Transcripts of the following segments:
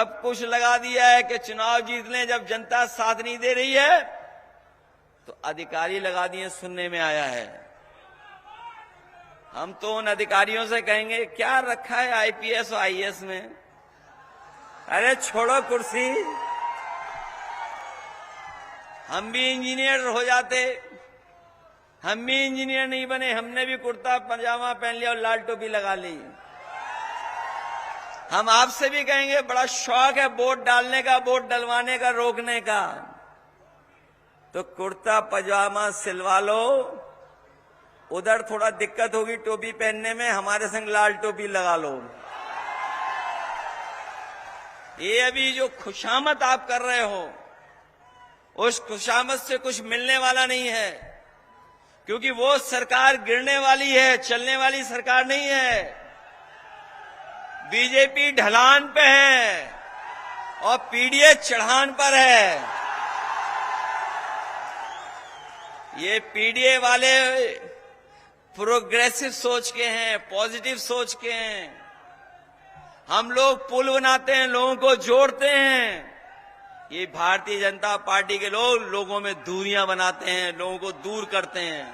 सब कुछ लगा दिया है कि चुनाव जीत लें। जब जनता साथ नहीं दे रही है तो अधिकारी लगा दिए, सुनने में आया है। हम तो उन अधिकारियों से कहेंगे क्या रखा है आईपीएस और आईएएस में? अरे छोड़ो कुर्सी, हम भी इंजीनियर हो जाते। हम भी इंजीनियर नहीं बने, हमने भी कुर्ता पजामा पहन लिया और लाल टोपी लगा ली। हम आपसे भी कहेंगे बड़ा शौक है वोट डालने का, वोट डलवाने का, रोकने का, तो कुर्ता पजामा सिलवा लो। उधर थोड़ा दिक्कत होगी टोपी पहनने में, हमारे संग लाल टोपी लगा लो। ये अभी जो खुशामद आप कर रहे हो, उस खुशामद से कुछ मिलने वाला नहीं है, क्योंकि वो सरकार गिरने वाली है, चलने वाली सरकार नहीं है। बीजेपी ढलान पे है और पीडीए चढ़ान पर है। ये पीडीए वाले प्रोग्रेसिव सोच के हैं, पॉजिटिव सोच के हैं। हम लोग पुल बनाते हैं, लोगों को जोड़ते हैं। ये भारतीय जनता पार्टी के लोग लोगों में दूरियां बनाते हैं, लोगों को दूर करते हैं।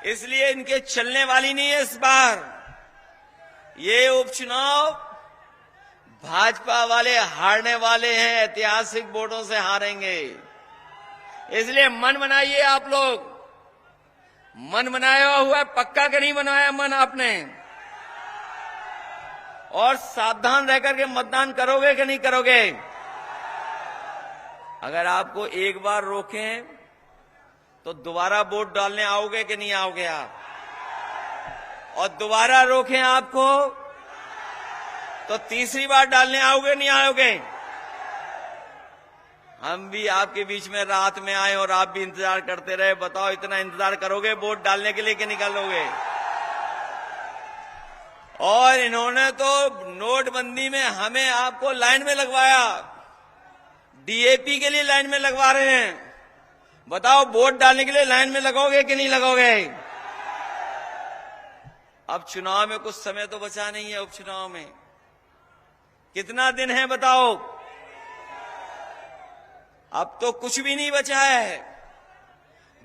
इसलिए इनके चलने वाली नहीं है इस बार। ये उपचुनाव भाजपा वाले हारने वाले हैं, ऐतिहासिक वोटों से हारेंगे। इसलिए मन बनाइए आप लोग। मन बनाया हुआ है, पक्का कि नहीं बनाया मन आपने? और सावधान रहकर के मतदान करोगे कि नहीं करोगे? अगर आपको एक बार रोकें तो दोबारा वोट डालने आओगे कि नहीं आओगे आप? और दोबारा रोकें आपको तो तीसरी बार डालने आओगे नहीं आओगे? हम भी आपके बीच में रात में आए और आप भी इंतजार करते रहे। बताओ इतना इंतजार करोगे वोट डालने के लिए कि निकालोगे? और इन्होंने तो नोटबंदी में हमें आपको लाइन में लगवाया, डीएपी के लिए लाइन में लगवा रहे हैं। बताओ वोट डालने के लिए लाइन में लगोगे कि नहीं लगोगे? अब चुनाव में कुछ समय तो बचा नहीं है। उपचुनाव में कितना दिन है बताओ? अब तो कुछ भी नहीं बचा है।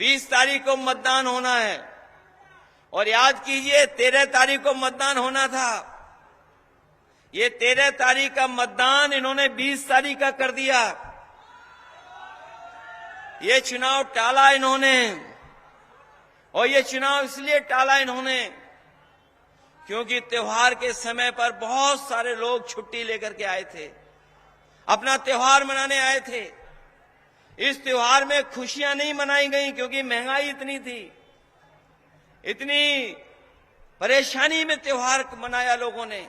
20 तारीख को मतदान होना है और याद कीजिए 13 तारीख को मतदान होना था। ये 13 तारीख का मतदान इन्होंने 20 तारीख का कर दिया। ये चुनाव टाला इन्होंने, और ये चुनाव इसलिए टाला इन्होंने क्योंकि त्योहार के समय पर बहुत सारे लोग छुट्टी लेकर के आए थे, अपना त्योहार मनाने आए थे। इस त्योहार में खुशियां नहीं मनाई गई क्योंकि महंगाई इतनी थी, इतनी परेशानी में त्योहार मनाया लोगों ने।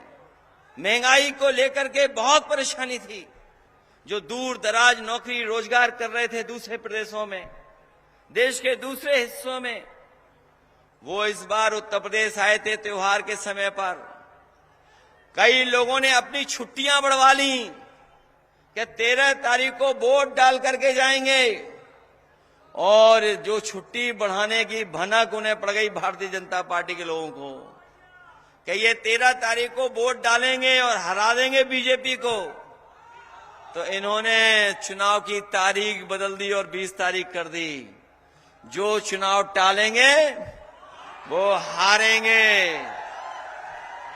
महंगाई को लेकर के बहुत परेशानी थी। जो दूर दराज नौकरी रोजगार कर रहे थे दूसरे प्रदेशों में, देश के दूसरे हिस्सों में, वो इस बार उत्तर प्रदेश आए थे त्योहार के समय पर। कई लोगों ने अपनी छुट्टियां बढ़वा ली कि 13 तारीख को वोट डाल करके जाएंगे, और जो छुट्टी बढ़ाने की भनक उन्हें पड़ गई भारतीय जनता पार्टी के लोगों को कि ये 13 तारीख को वोट डालेंगे और हरा देंगे बीजेपी को। तो इन्होंने चुनाव की तारीख बदल दी और 20 तारीख कर दी। जो चुनाव टालेंगे वो हारेंगे।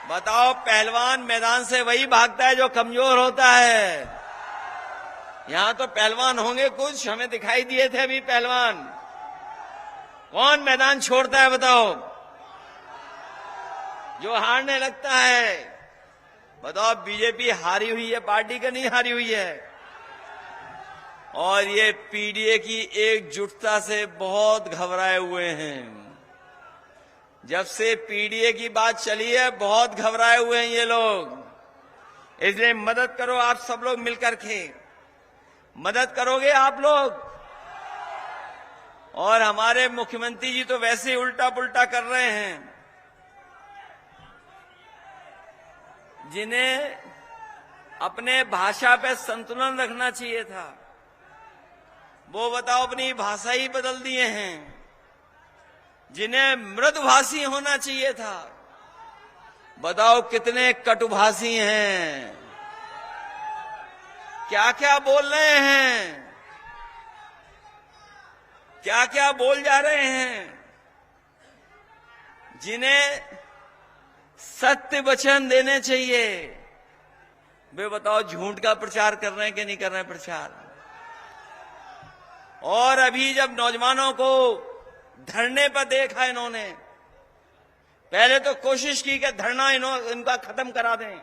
बताओ पहलवान मैदान से वही भागता है जो कमजोर होता है। यहां तो पहलवान होंगे कुछ, हमें दिखाई दिए थे अभी पहलवान। कौन मैदान छोड़ता है बताओ? जो हारने लगता है। बताओ बीजेपी हारी हुई है पार्टी का, नहीं हारी हुई है? और ये पीडीए की एकजुटता से बहुत घबराए हुए हैं। जब से पीडीए की बात चली है बहुत घबराए हुए हैं ये लोग। इसलिए मदद करो आप सब लोग मिलकर के। मदद करोगे आप लोग? और हमारे मुख्यमंत्री जी तो वैसे ही उल्टा पुल्टा कर रहे हैं। जिन्हें अपने भाषा पे संतुलन रखना चाहिए था, वो बताओ अपनी भाषा ही बदल दिए हैं। जिन्हें मृदुभाषी होना चाहिए था, बताओ कितने कटुभाषी हैं। क्या क्या बोल रहे हैं, क्या क्या बोल जा रहे हैं। जिन्हें सत्य वचन देने चाहिए वे बताओ झूठ का प्रचार कर रहे हैं कि नहीं कर रहे हैं प्रचार। और अभी जब नौजवानों को धरने पर देखा इन्होंने, पहले तो कोशिश की कि धरना इनका खत्म करा दें,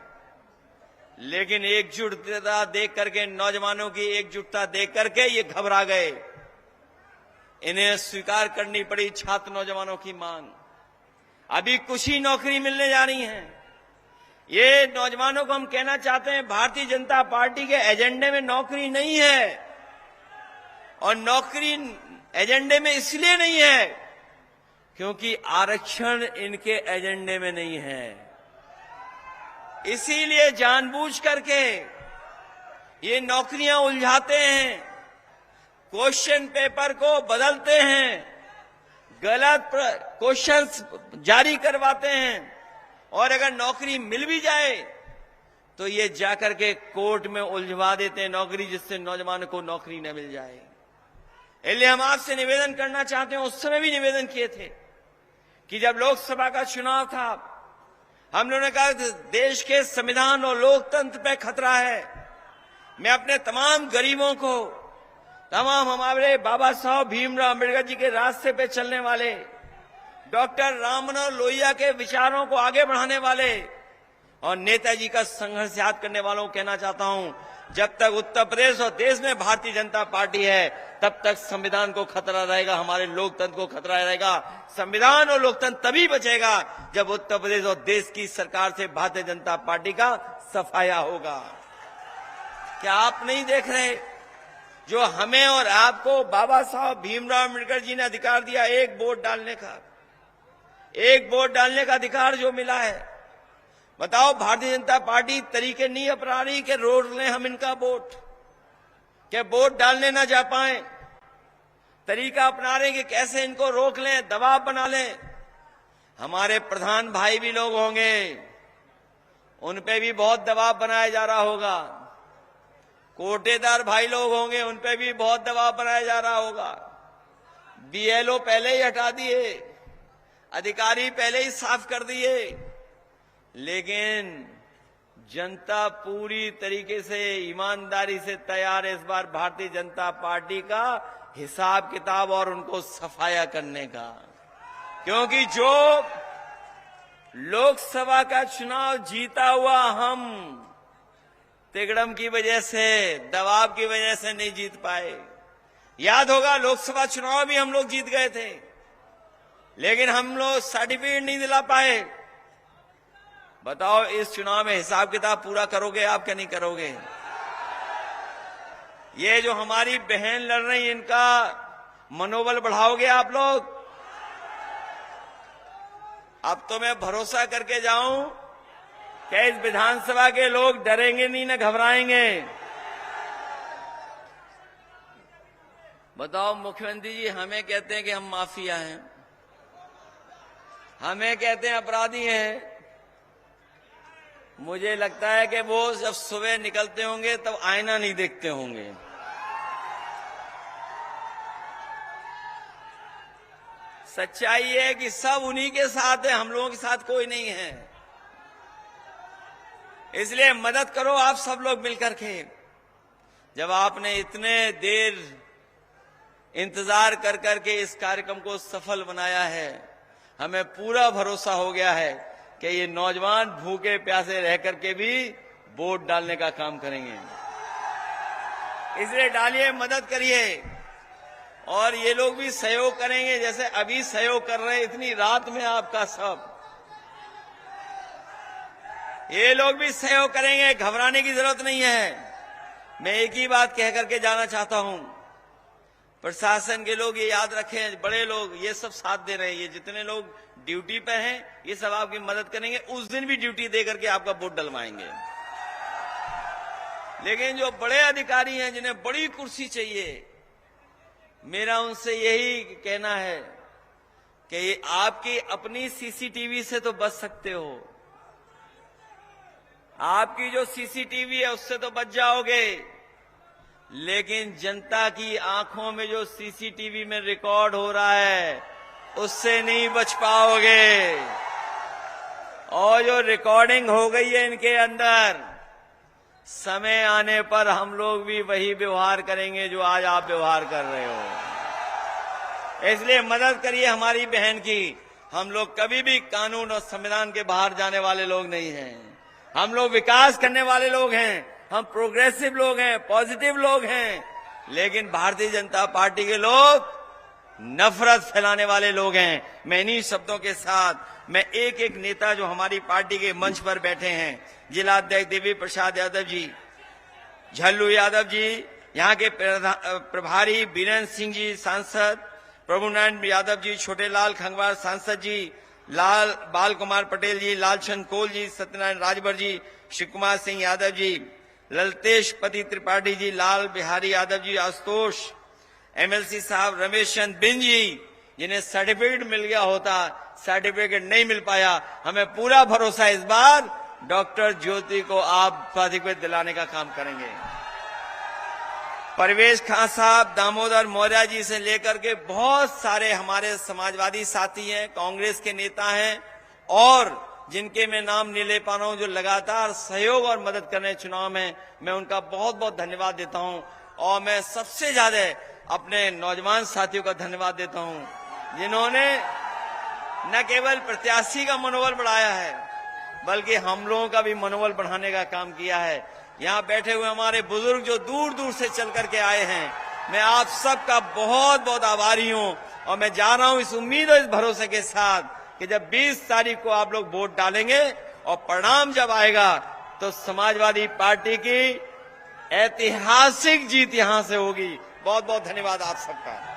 लेकिन एकजुटता देख करके, नौजवानों की एकजुटता देख करके ये घबरा गए। इन्हें स्वीकार करनी पड़ी छात्र नौजवानों की मांग। अभी कुछ ही नौकरी मिलने जा रही है। ये नौजवानों को हम कहना चाहते हैं, भारतीय जनता पार्टी के एजेंडे में नौकरी नहीं है। और नौकरी एजेंडे में इसलिए नहीं है क्योंकि आरक्षण इनके एजेंडे में नहीं है। इसीलिए जानबूझ करके ये नौकरियां उलझाते हैं, क्वेश्चन पेपर को बदलते हैं, गलत क्वेश्चंस जारी करवाते हैं, और अगर नौकरी मिल भी जाए तो ये जाकर के कोर्ट में उलझवा देते हैं नौकरी, जिससे नौजवान को नौकरी न मिल जाए। इसलिए हम आपसे निवेदन करना चाहते हैं, उस समय भी निवेदन किए थे कि जब लोकसभा का चुनाव था, हम लोगों ने कहा देश के संविधान और लोकतंत्र पे खतरा है। मैं अपने तमाम गरीबों को, तमाम हमारे बाबा साहब भीमराव अम्बेडकर जी के रास्ते पे चलने वाले, डॉक्टर राम मनोहर लोहिया के विचारों को आगे बढ़ाने वाले और नेताजी का संघर्ष याद करने वालों को कहना चाहता हूं, जब तक उत्तर प्रदेश और देश में भारतीय जनता पार्टी है तब तक संविधान को खतरा रहेगा, हमारे लोकतंत्र को खतरा रहेगा। संविधान और लोकतंत्र तभी बचेगा जब उत्तर प्रदेश और देश की सरकार से भारतीय जनता पार्टी का सफाया होगा। क्या आप नहीं देख रहे जो हमें और आपको बाबा साहब भीमराव अम्बेडकर जी ने अधिकार दिया, एक वोट डालने का, एक वोट डालने का अधिकार जो मिला है। बताओ भारतीय जनता पार्टी तरीके नहीं अपना रही कि रोक लें हम इनका वोट, कि वोट डालने ना जा पाए। तरीका अपना रहे कि कैसे इनको रोक लें, दबाव बना लें। हमारे प्रधान भाई भी लोग होंगे, उन पे भी बहुत दबाव बनाया जा रहा होगा। कोटेदार भाई लोग होंगे, उन पे भी बहुत दबाव बनाया जा रहा होगा। बीएलओ पहले ही हटा दिए, अधिकारी पहले ही साफ कर दिए, लेकिन जनता पूरी तरीके से ईमानदारी से तैयार है इस बार भारतीय जनता पार्टी का हिसाब किताब और उनको सफाया करने का। क्योंकि जो लोकसभा का चुनाव जीता हुआ हम तिगड़म की वजह से, दबाव की वजह से नहीं जीत पाए। याद होगा लोकसभा चुनाव भी हम लोग जीत गए थे, लेकिन हम लोग सर्टिफिकेट नहीं दिला पाए। बताओ इस चुनाव में हिसाब किताब पूरा करोगे आप क्या नहीं करोगे? ये जो हमारी बहन लड़ रही है, इनका मनोबल बढ़ाओगे आप लोग? अब तो मैं भरोसा करके जाऊं कि इस विधानसभा के लोग डरेंगे नहीं, न घबराएंगे। बताओ मुख्यमंत्री जी हमें कहते हैं कि हम माफिया हैं, हमें कहते हैं अपराधी हैं। मुझे लगता है कि वो जब सुबह निकलते होंगे तब आईना नहीं देखते होंगे। सच्चाई है कि सब उन्हीं के साथ है, हम लोगों के साथ कोई नहीं है। इसलिए मदद करो आप सब लोग मिलकर के। जब आपने इतने देर इंतजार कर करके इस कार्यक्रम को सफल बनाया है, हमें पूरा भरोसा हो गया है कि ये नौजवान भूखे प्यासे रह करके भी वोट डालने का काम करेंगे। इसलिए डालिए, मदद करिए, और ये लोग भी सहयोग करेंगे जैसे अभी सहयोग कर रहे हैं इतनी रात में आपका सब। ये लोग भी सहयोग करेंगे, घबराने की जरूरत नहीं है। मैं एक ही बात कह करके जाना चाहता हूं, प्रशासन के लोग ये याद रखें, बड़े लोग ये सब साथ दे रहे हैं, ये जितने लोग ड्यूटी पे हैं ये सब आपकी मदद करेंगे। उस दिन भी ड्यूटी दे करके आपका वोट डलवाएंगे। लेकिन जो बड़े अधिकारी हैं जिन्हें बड़ी कुर्सी चाहिए, मेरा उनसे यही कहना है कि आपकी अपनी सीसीटीवी से तो बच सकते हो, आपकी जो सीसीटीवी है उससे तो बच जाओगे, लेकिन जनता की आंखों में जो सीसीटीवी में रिकॉर्ड हो रहा है उससे नहीं बच पाओगे। और जो रिकॉर्डिंग हो गई है इनके अंदर, समय आने पर हम लोग भी वही व्यवहार करेंगे जो आज आप व्यवहार कर रहे हो। इसलिए मदद करिए हमारी बहन की। हम लोग कभी भी कानून और संविधान के बाहर जाने वाले लोग नहीं हैं। हम लोग विकास करने वाले लोग हैं, हम प्रोग्रेसिव लोग हैं, पॉजिटिव लोग हैं। लेकिन भारतीय जनता पार्टी के लोग नफरत फैलाने वाले लोग हैं। मैं इन्हीं शब्दों के साथ मैं एक एक नेता जो हमारी पार्टी के मंच पर बैठे हैं, जिलाध्यक्ष देवी प्रसाद यादव जी, झल्लू यादव जी, यहाँ के प्रभारी बीरेन्द्र सिंह जी सांसद, प्रभुनारायण यादव जी, छोटेलाल खंगवार सांसद जी, लाल बाल कुमार पटेल जी, लालचंद कोल जी, सत्यनारायण राजभर जी, शिव कुमार सिंह यादव जी, ललतेश पति त्रिपाठी जी, लाल बिहारी यादव जी, आशुतोष, एमएलसी साहब रमेश चंद बिन जी, जिन्हें सर्टिफिकेट मिल गया होता, सर्टिफिकेट नहीं मिल पाया। हमें पूरा भरोसा इस बार डॉक्टर ज्योति को आप सर्टिफिकेट दिलाने का काम करेंगे। परवेश खान साहब, दामोदर मौर्य जी से लेकर के बहुत सारे हमारे समाजवादी साथी हैं, कांग्रेस के नेता हैं, और जिनके मैं नहीं ले पा रहा हूं, जो लगातार सहयोग और मदद कर रहे हैं चुनाव में, मैं उनका बहुत बहुत धन्यवाद देता हूं। और मैं सबसे ज्यादा अपने नौजवान साथियों का धन्यवाद देता हूं, जिन्होंने न केवल प्रत्याशी का मनोबल बढ़ाया है बल्कि हम लोगों का भी मनोबल बढ़ाने का काम किया है। यहाँ बैठे हुए हमारे बुजुर्ग जो दूर दूर से चल करके आए हैं, मैं आप सबका बहुत बहुत आभारी हूं। और मैं जा रहा हूं इस उम्मीद और इस भरोसे के साथ कि जब 20 तारीख को आप लोग वोट डालेंगे और परिणाम जब आएगा तो समाजवादी पार्टी की ऐतिहासिक जीत यहां से होगी। बहुत बहुत धन्यवाद आप सबका।